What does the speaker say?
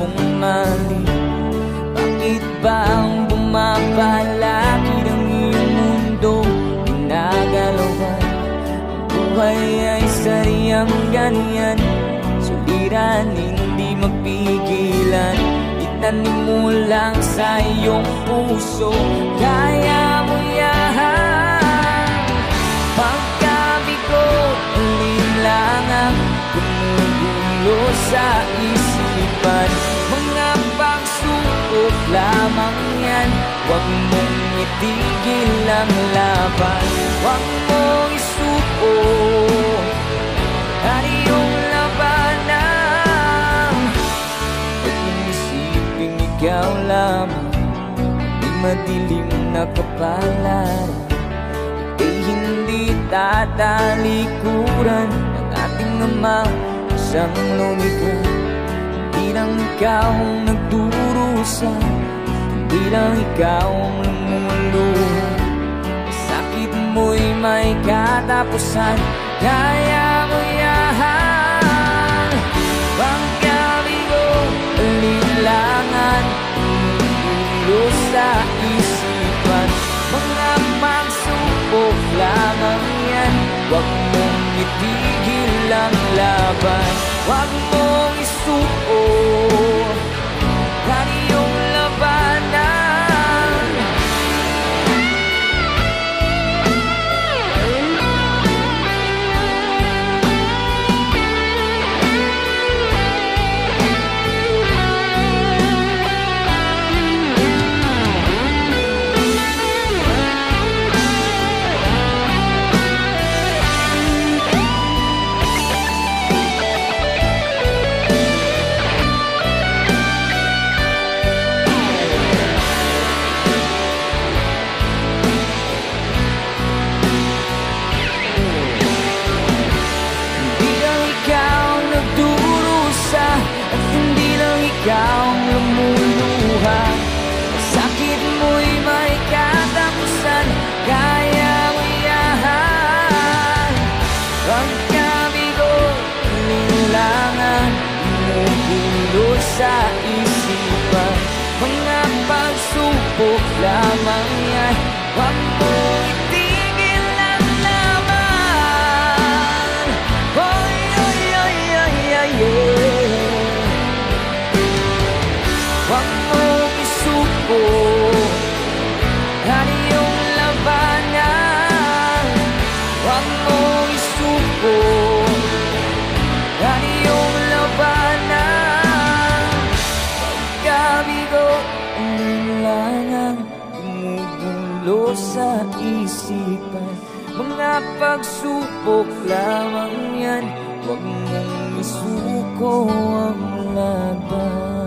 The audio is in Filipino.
mong mali? Bakit ba ang bumapalakid ang iyong mundo? Ginagalawan ang buhay ay sadyang ganyan, suliran hindi mapigilan. Itanim mo lang sa iyong puso, kaya mo yan. Pagkabigo, alinlangan gumugulo sa isipan. Mga pagsubok lamang yan, huwag mong itigil ang laban. Huwag mong isuko ang iyong labanan. Huwag mong isipin ikaw lamang, di madilim na kapalaran. Ika'y hindi tatalikuran ng ating Ama siyang lumikha. Hindi lang ikaw ang nagdurusa, hindi lang ikaw ang lumuluha. Sakit mo'y may katapusan, kaya mo yan. Pagkabigo, alinlangan gumugulo sa isipan. Mga pagsubok lamang yan, huwag mong itigil ang laban. Huwag mong isuko ang iyong labanan. Ikaw ang lumuluha, sakit mo'y may katapusan, kaya mo yan. Pagkabigo, alinlangan gumugulo sa isipan. Mga pagsubok lamang yan, huwag mong itigil ang laban. Oy, oy, oy, oy, oy, oy. Huwag mong isuko ang iyong labanan. Huwag mong isuko ang iyong labanan. Pagkabigo, alinlangan gumugulo sa isipan. Mga pagsubok lamang yan, huwag mong isuko ang laban.